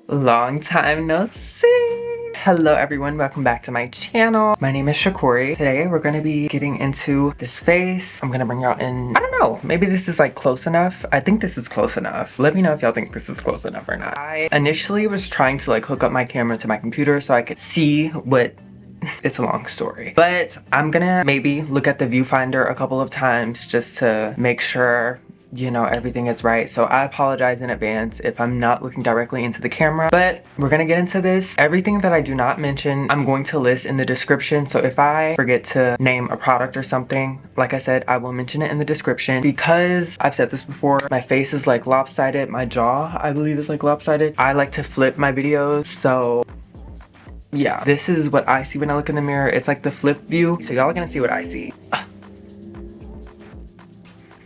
Long time no see. Hello everyone, welcome back to my channel. My name is Shaqori. Today we're gonna be getting into this face. I'm gonna bring y'all in, I don't know, maybe this is like close enough. I think this is close enough. Let me know if y'all think this is close enough or not. I initially was trying to like hook up my camera to my computer so I could see what it's a long story, but I'm gonna maybe look at the viewfinder a couple of times just to make sure, you know, everything is right. So I apologize in advance if I'm not looking directly into the camera, but we're gonna get into this. Everything that I do not mention, I'm going to list in the description. So if I forget to name a product or something, like I said, I will mention it in the description because I've said this before. My face is like lopsided. My jaw, I believe, is like lopsided. I like to flip my videos. So yeah, this is what I see when I look in the mirror. It's like the flip view. So y'all are gonna see what I see.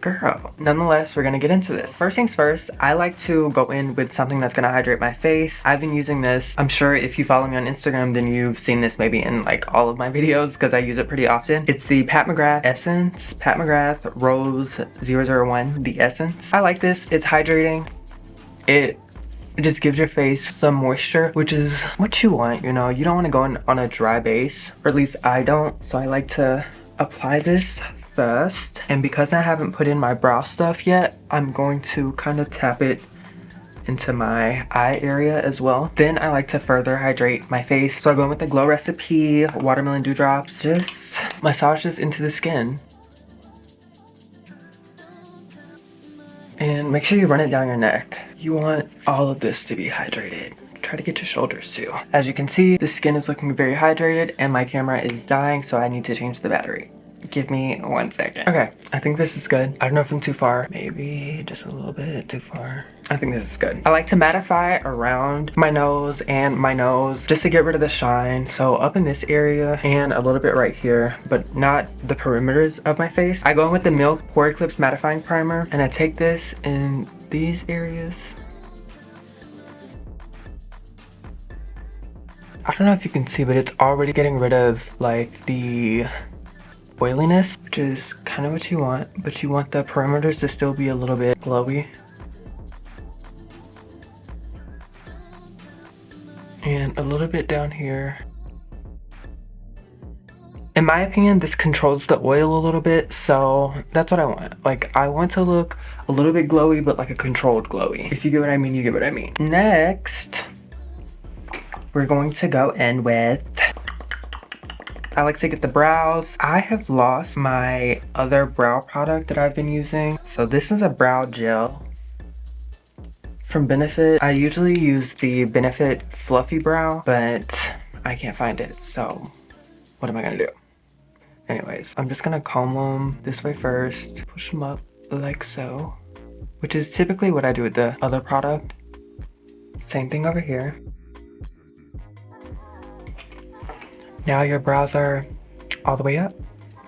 Girl. Nonetheless, we're gonna get into this. First things first, I like to go in with something that's gonna hydrate my face. I've been using this. I'm sure if you follow me on Instagram, then you've seen this maybe in like all of my videos because I use it pretty often. It's the Pat McGrath Essence, Pat McGrath Rose 001, the Essence. I like this. It's hydrating. It just gives your face some moisture, which is what you want, you know. You don't want to go in on a dry base, or at least I don't. So I like to apply this first, and because I haven't put in my brow stuff yet, I'm going to kind of tap it into my eye area as well. Then I like to further hydrate my face, so I go in with the Glow Recipe Watermelon Dewdrops. Just massage this into the skin and make sure you run it down your neck. You want all of this to be hydrated. Try to get your shoulders too. As you can see, the skin is looking very hydrated and my camera is dying, so I need to change the battery. Give me 1 second. Okay, I think this is good. I don't know if I'm too far. Maybe just a little bit too far. I think this is good. I like to mattify around my nose and my nose just to get rid of the shine. So up in this area and a little bit right here, but not the perimeters of my face. I go in with the Milk Pore Eclipse Mattifying Primer and I take this in these areas. I don't know if you can see, but it's already getting rid of like the oiliness, which is kind of what you want, but you want the perimeters to still be a little bit glowy. And a little bit down here. In my opinion, this controls the oil a little bit, so that's what I want. Like, I want to look a little bit glowy, but like a controlled glowy. If you get what I mean, you get what I mean. Next, we're going to go in with, I like to get the brows. I have lost my other brow product that I've been using. So this is a brow gel from Benefit. I usually use the Benefit Fluffy Brow, but I can't find it. So what am I gonna do? Anyways, I'm just gonna comb them this way first. Push them up like so, which is typically what I do with the other product. Same thing over here. Now your brows are all the way up,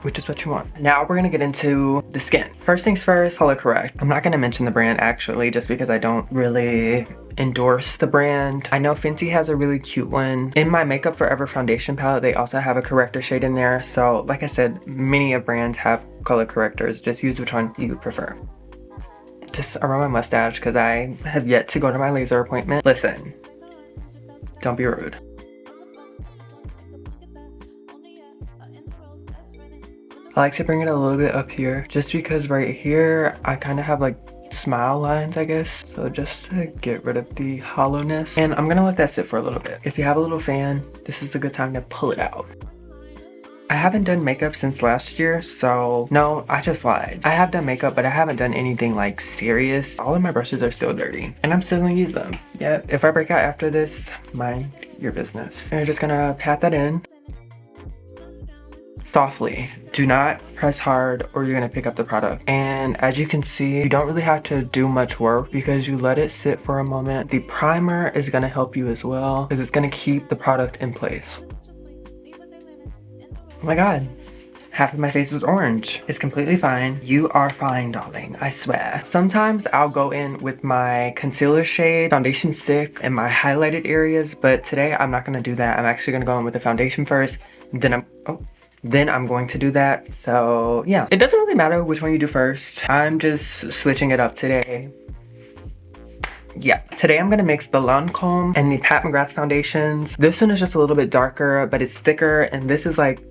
which is what you want. Now we're gonna get into the skin. First things first, color correct. I'm not gonna mention the brand actually, just because I don't really endorse the brand. I know Fenty has a really cute one. In my Makeup Forever foundation palette, they also have a corrector shade in there. So like I said, many of brands have color correctors. Just use which one you prefer. Just around my mustache, because I have yet to go to my laser appointment. Listen, don't be rude. I like to bring it a little bit up here just because right here I kind of have like smile lines, I guess. So just to get rid of the hollowness. And I'm gonna let that sit for a little bit. If you have a little fan, this is a good time to pull it out. I haven't done makeup since last year, so no, I just lied. I have done makeup, but I haven't done anything like serious. All of my brushes are still dirty and I'm still gonna use them. Yeah, if I break out after this, mind your business. And you're just gonna pat that in. Softly. Do not press hard or you're gonna pick up the product. And as you can see, you don't really have to do much work because you let it sit for a moment. The primer is gonna help you as well because it's gonna keep the product in place. Oh my god. Half of my face is orange. It's completely fine. You are fine, darling. I swear. Sometimes I'll go in with my concealer shade, foundation stick, and my highlighted areas, but today I'm not gonna do that. I'm actually gonna go in with the foundation first. Then then I'm going to do that. So yeah, it doesn't really matter which one you do first. I'm just switching it up today. Yeah, today I'm gonna mix the Lancome and the Pat McGrath foundations. This one is just a little bit darker, but it's thicker, and this is like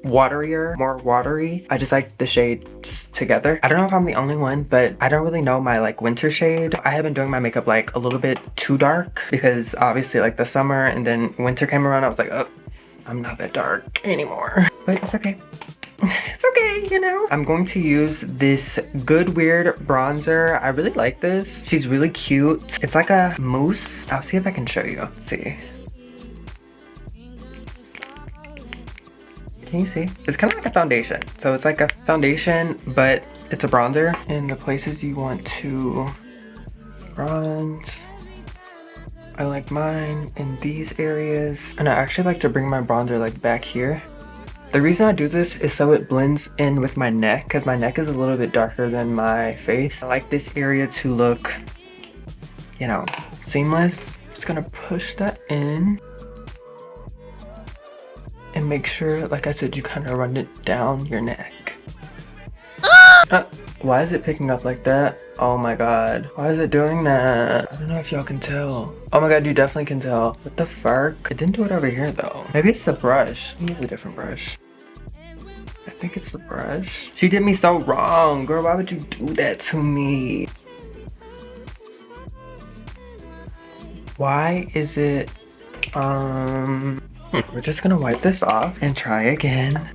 waterier, more watery. I just like the shades together. I don't know if I'm the only one, but I don't really know my like winter shade. I have been doing my makeup like a little bit too dark because obviously like the summer and then winter came around. I was like, oh, I'm not that dark anymore, but it's okay. It's okay, you know. I'm going to use this GoodWeird bronzer. I really like this. She's really cute. It's like a mousse. I'll see if I can show you. Let's see. Can you see? It's kind of like a foundation. So it's like a foundation, but it's a bronzer. In the places you want to bronze, I like mine in these areas. And I actually like to bring my bronzer like back here. The reason I do this is so it blends in with my neck, because my neck is a little bit darker than my face. I like this area to look, you know, seamless. Just gonna push that in and make sure, like I said, you kind of run it down your neck. Why is it picking up like that? Oh my god. Why is it doing that? I don't know if y'all can tell. Oh my god, you definitely can tell. What the fuck? It didn't do it over here though. Maybe it's the brush. Let me use a different brush. I think it's the brush. She did me so wrong. Girl, why would you do that to me? Why is it, we're just gonna wipe this off and try again.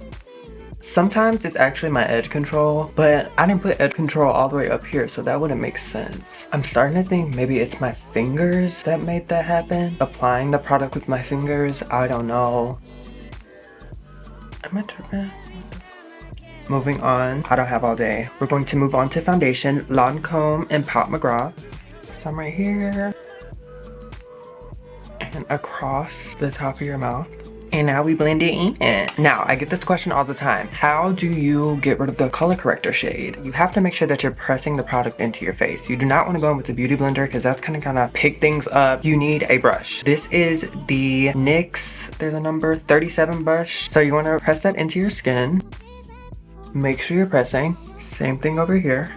Sometimes it's actually my edge control, but I didn't put edge control all the way up here, so that wouldn't make sense. I'm starting to think maybe it's my fingers that made that happen. Applying the product with my fingers, I don't know. Am I tripping? Moving on, I don't have all day. We're going to move on to foundation, Lancome and Pat McGrath. Some right here. And across the top of your mouth. And now we blend it in. Now, I get this question all the time. How do you get rid of the color corrector shade? You have to make sure that you're pressing the product into your face. You do not want to go in with the beauty blender because that's gonna pick things up. You need a brush. This is the NYX, there's a number 37 brush. So you want to press that into your skin. Make sure you're pressing. Same thing over here.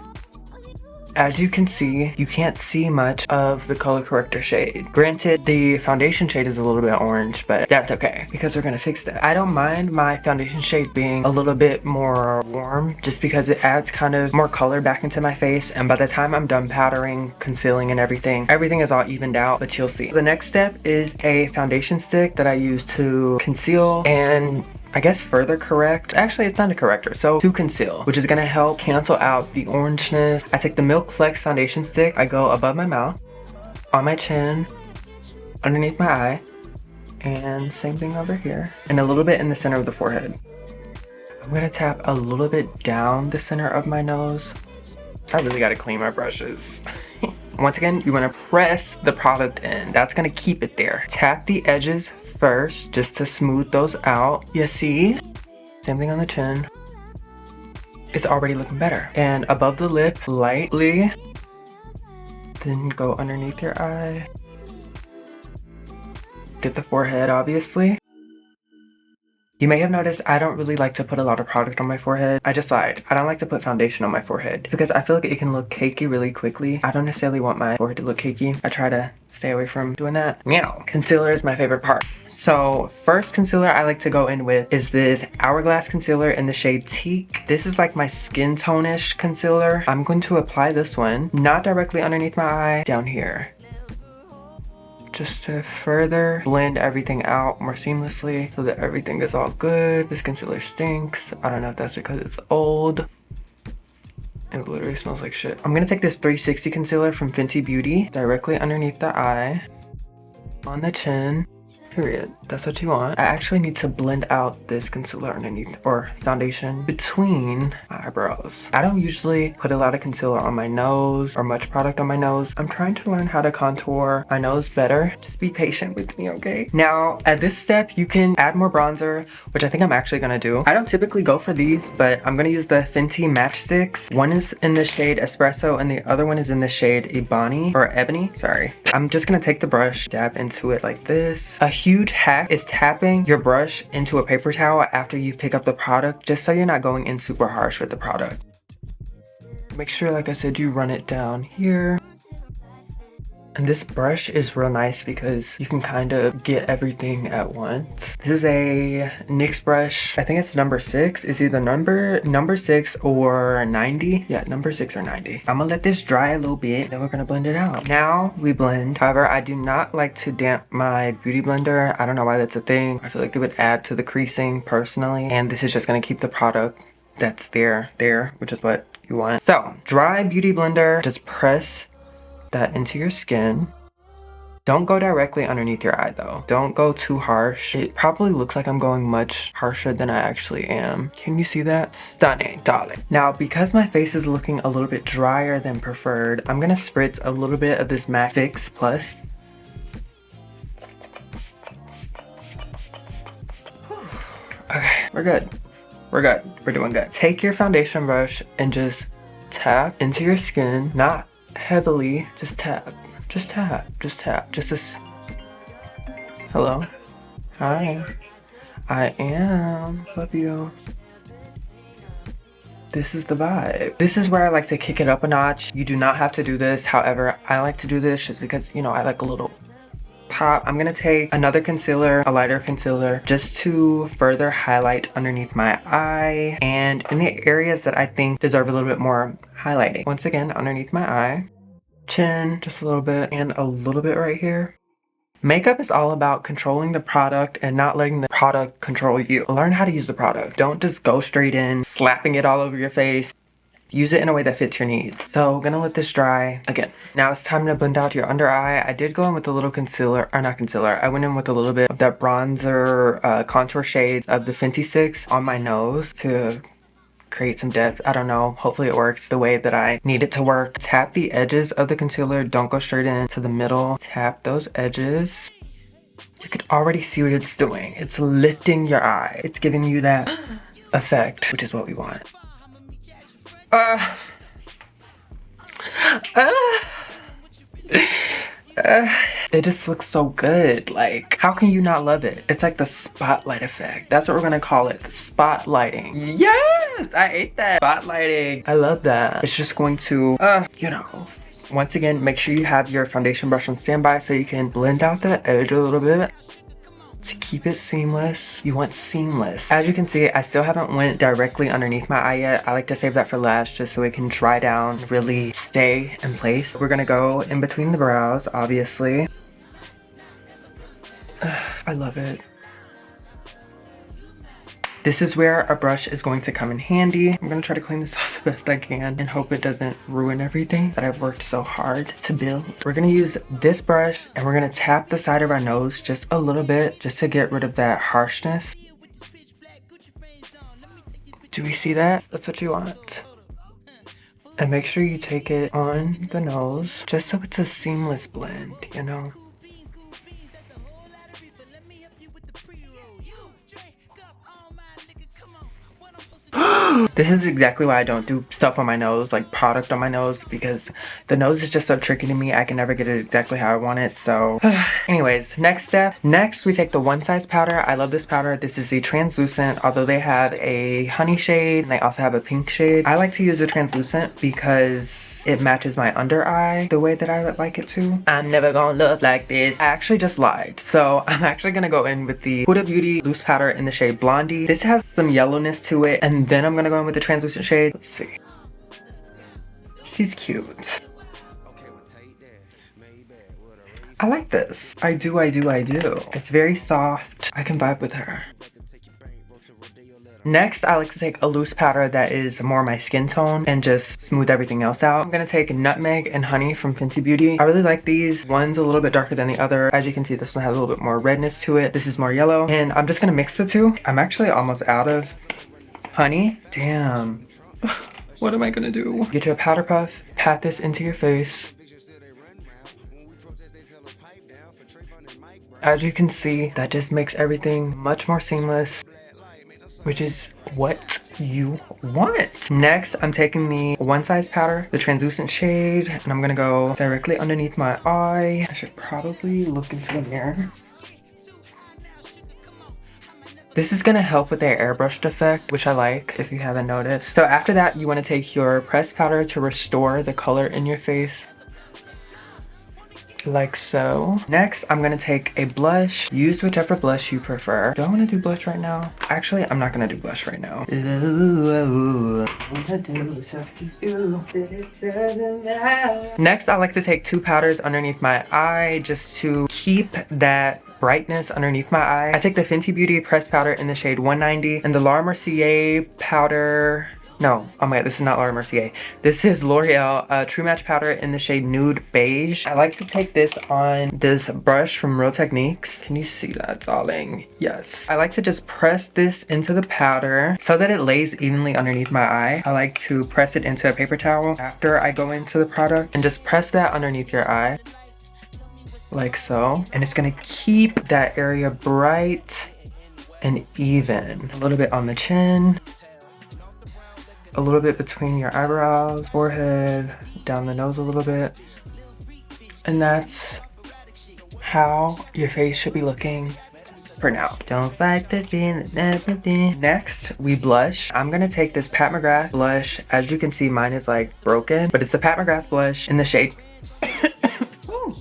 As you can see, you can't see much of the color corrector shade. Granted, the foundation shade is a little bit orange, but that's okay because we're gonna fix that. I don't mind my foundation shade being a little bit more warm just because it adds kind of more color back into my face, and by the time I'm done powdering, concealing and everything is all evened out, but you'll see. The next step is a foundation stick that I use to conceal and I guess further correct. Actually, it's not a corrector, so to conceal, which is gonna help cancel out the orangeness. I take the Milk Flex foundation stick, I go above my mouth, on my chin, underneath my eye, and same thing over here, and a little bit in the center of the forehead. I'm gonna tap a little bit down the center of my nose. I really gotta clean my brushes. Once again, you wanna press the product in. That's gonna keep it there. Tap the edges first, just to smooth those out. You see? Same thing on the chin. It's already looking better. And above the lip, lightly. Then go underneath your eye. Get the forehead, obviously. You may have noticed I don't really like to put a lot of product on my forehead. I just lied. I don't like to put foundation on my forehead because I feel like it can look cakey really quickly. I don't necessarily want my forehead to look cakey. I try to stay away from doing that. Meow. Concealer is my favorite part. So first concealer I like to go in with is this Hourglass concealer in the shade Teak. This is like my skin tone-ish concealer. I'm going to apply this one, not directly underneath my eye, down here. Just to further blend everything out more seamlessly so that everything is all good. This concealer stinks. I don't know if that's because it's old. It literally smells like shit. I'm gonna take this 360 concealer from Fenty Beauty directly underneath the eye, on the chin, period. That's what you want. I actually need to blend out this concealer underneath, or foundation, between my eyebrows. I don't usually put a lot of concealer on my nose or much product on my nose. I'm trying to learn how to contour my nose better. Just be patient with me, okay? Now, at this step, you can add more bronzer, which I think I'm actually gonna do. I don't typically go for these, but I'm gonna use the Fenty Matchsticks. One is in the shade Espresso and the other one is in the shade Ebony, or Ebony, sorry. I'm just gonna take the brush, dab into it like this. A huge hack is tapping your brush into a paper towel after you pick up the product, just so you're not going in super harsh with the product. Make sure, like I said, you run it down here. And this brush is real nice because you can kind of get everything at once. This is a NYX brush. I think it's number 6. It's either number 6 or 90. Yeah, number 6 or 90. I'm gonna let this dry a little bit, then we're gonna blend it out. Now we blend. However, I do not like to damp my beauty blender. I don't know why that's a thing. I feel like it would add to the creasing personally. And this is just gonna keep the product that's there, which is what you want. So, dry beauty blender, just press that into your skin. Don't go directly underneath your eye though. Don't go too harsh. It probably looks like I'm going much harsher than I actually am. Can you see that? Stunning, darling. Now, because my face is looking a little bit drier than preferred, I'm gonna spritz a little bit of this MAC Fix Plus. Okay, we're good. We're good. We're doing good. Take your foundation brush and just tap into your skin. Not heavily, just tap. Just tap. Just tap. Just this. Hello. Hi. I am. Love you. This is the vibe. This is where I like to kick it up a notch. You do not have to do this. However, I like to do this just because, you know, I like a little pop. I'm gonna take another concealer, a lighter concealer, just to further highlight underneath my eye and in the areas that I think deserve a little bit more highlighting. Once again, underneath my eye, chin, just a little bit, and a little bit right here. Makeup is all about controlling the product and not letting the product control you. Learn how to use the product. Don't just go straight in, slapping it all over your face. Use it in a way that fits your needs. So I'm gonna let this dry again. Now it's time to blend out your under eye. I did go in with a little concealer, or not concealer. I went in with a little bit of that bronzer contour shades of the Fenty 6 on my nose to create some depth. I don't know. Hopefully it works the way that I need it to work. Tap the edges of the concealer. Don't go straight into the middle. Tap those edges. You can already see what it's doing. It's lifting your eye. It's giving you that effect, which is what we want. It just looks so good. Like, how can you not love it? It's like the spotlight effect. That's what we're gonna call it. The spotlighting. Yes! I ate that. Spotlighting. I love that. It's just going to, you know. Once again, make sure you have your foundation brush on standby so you can blend out that edge a little bit. To keep it seamless, you want seamless. As you can see, I still haven't went directly underneath my eye yet. I like to save that for last just so it can dry down, really stay in place. We're gonna go in between the brows, obviously. I love it. This is where a brush is going to come in handy. I'm gonna try to clean this off the best I can and hope it doesn't ruin everything that I've worked so hard to build. We're gonna use this brush and we're gonna tap the side of our nose just a little bit just to get rid of that harshness. Do we see that? That's what you want. And make sure you take it on the nose just so it's a seamless blend, you know? This is exactly why I don't do stuff on my nose, like product on my nose, because the nose is just so tricky to me. I can never get it exactly how I want it. So anyways, next step. Next, we take the One Size powder. I love this powder. This is the translucent, although they have a honey shade and they also have a pink shade. I like to use the translucent because it matches my under eye the way that I would like it to. I'm never gonna look like this. I actually just lied. So I'm actually gonna go in with the Huda Beauty loose powder in the shade Blondie. This has some yellowness to it. And then I'm gonna go in with the translucent shade. Let's see. She's cute. I like this. I do. It's very soft. I can vibe with her. Next, I like to take a loose powder that is more my skin tone and just smooth everything else out. I'm gonna take Nutmeg and Honey from Fenty Beauty. I really like these. One's a little bit darker than the other. As you can see, this one has a little bit more redness to it. This is more yellow. And I'm just gonna mix the two. I'm actually almost out of honey. Damn. What am I gonna do? Get your powder puff, pat this into your face. As you can see, that just makes everything much more seamless, which is what you want. Next, I'm taking the One Size powder, the translucent shade, and I'm gonna go directly underneath my eye. I should probably look into the mirror. This is gonna help with the airbrushed effect, which I like if you haven't noticed. So after that, you wanna take your pressed powder to restore the color in your face. Like so. Next, I'm gonna take a blush. Use whichever blush you prefer. Do I wanna do blush right now? Actually, I'm not gonna do blush right now. Next, I like to take two powders underneath my eye just to keep that brightness underneath my eye. I take the Fenty Beauty pressed powder in the shade 190 and the Laura Mercier powder. No, oh my god, this is not Laura Mercier. This is L'Oreal True Match powder in the shade Nude Beige. I like to take this on this brush from Real Techniques. Can you see that, darling? Yes. I like to just press this into the powder so that it lays evenly underneath my eye. I like to press it into a paper towel after I go into the product and just press that underneath your eye. Like so. And it's gonna keep that area bright and even. A little bit on the chin. A little bit between your eyebrows, forehead, down the nose a little bit. And that's how your face should be looking for now. Don't fight the feeling, everything. Next, we blush. I'm gonna take this Pat McGrath blush. As you can see, mine is like broken, but it's a Pat McGrath blush in the shade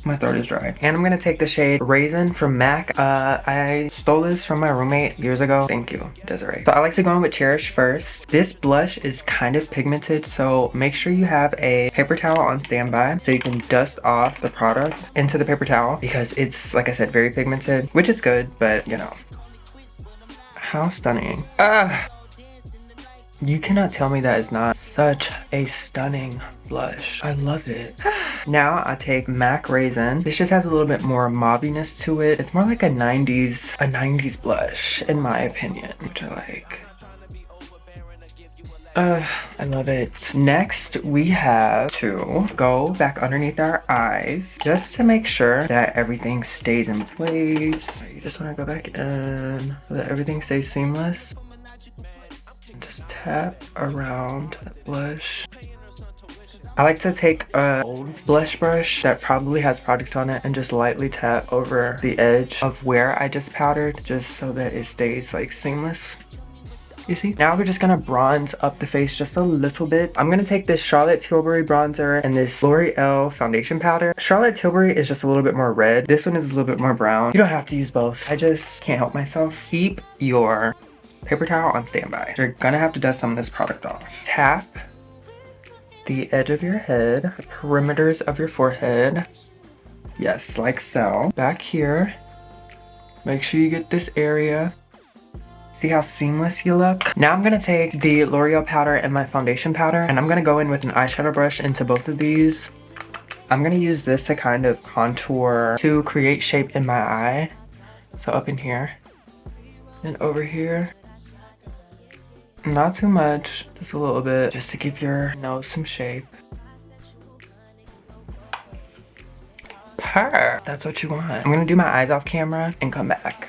my throat is dry. And I'm gonna take the shade Raisin from MAC. I stole this from my roommate years ago. Thank you, Desiree. So I like to go in with Cherish first. This blush is kind of pigmented, so make sure you have a paper towel on standby so you can dust off the product into the paper towel because it's, like I said, very pigmented, which is good, but you know. How stunning. You cannot tell me that is not such a stunning blush. I love it. Now I take MAC Raisin. This just has a little bit more mauviness to it. It's more like a 90s blush in my opinion, which I like. I love it. Next, we have to go back underneath our eyes just to make sure that everything stays in place. You just want to go back in so that everything stays seamless. Just tap around that blush. I like to take a old blush brush that probably has product on it and just lightly tap over the edge of where I just powdered just so that it stays like seamless. You see? Now we're just gonna bronze up the face just a little bit. I'm gonna take this Charlotte Tilbury bronzer and this L'Oreal foundation powder. Charlotte Tilbury is just a little bit more red. This one is a little bit more brown. You don't have to use both. I just can't help myself. Keep your paper towel on standby. You're gonna have to dust some of this product off. Tap the edge of your head, the perimeters of your forehead. Yes, like so. Back here. Make sure you get this area. See how seamless you look? Now I'm gonna take the L'Oreal powder and my foundation powder, and I'm gonna go in with an eyeshadow brush into both of these. I'm gonna use this to kind of contour to create shape in my eye. So up in here and over here. Not too much, just a little bit, just to give your nose some shape. Purr. That's what you want. I'm gonna do my eyes off camera and come back.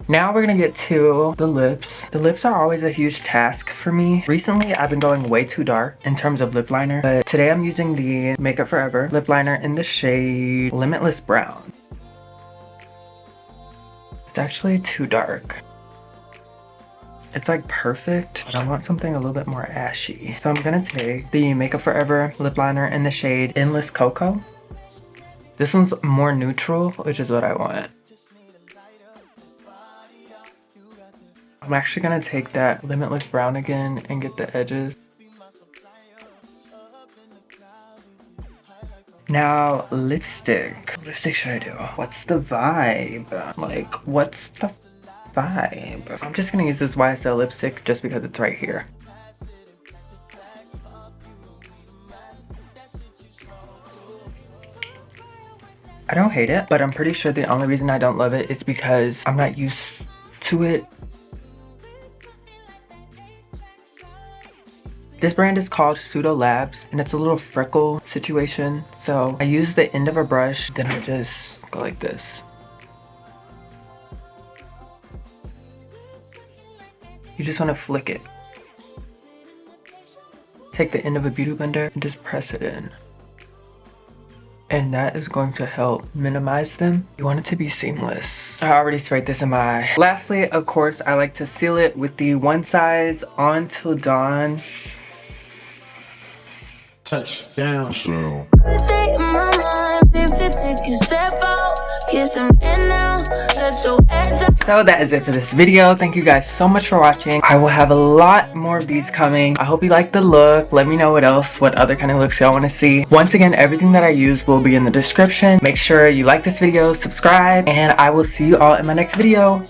Now we're gonna get to the lips. The lips are always a huge task for me. Recently, I've been going way too dark in terms of lip liner, but today I'm using the Makeup Forever lip liner in the shade Limitless Brown. It's actually too dark. It's like perfect, but I want something a little bit more ashy. So I'm gonna take the Makeup Forever lip liner in the shade Endless Cocoa. This one's more neutral, which is what I want. I'm actually gonna take that Limitless Brown again and get the edges. Now, lipstick. What lipstick should I do? What's the vibe? Like, what's the vibe? I'm just gonna use this YSL lipstick just because it's right here. I don't hate it, but I'm pretty sure the only reason I don't love it is because I'm not used to it. This brand is called Pseudo and it's a little freckle situation. So I use the end of a brush, then I just go like this. You just want to flick it. Take the end of a beauty blender and just press it in. And that is going to help minimize them. You want it to be seamless. I already sprayed this in my eye. Lastly, of course, I like to seal it with the One Size On Till Dawn. Touchdown. So that is it for this video. Thank you guys so much for watching. I will have a lot more of these coming. I hope you like the look. Let me know what other kind of looks y'all want to see. Once again, everything that I use will be in the description. Make sure you like this video, subscribe, and I will see you all in my next video.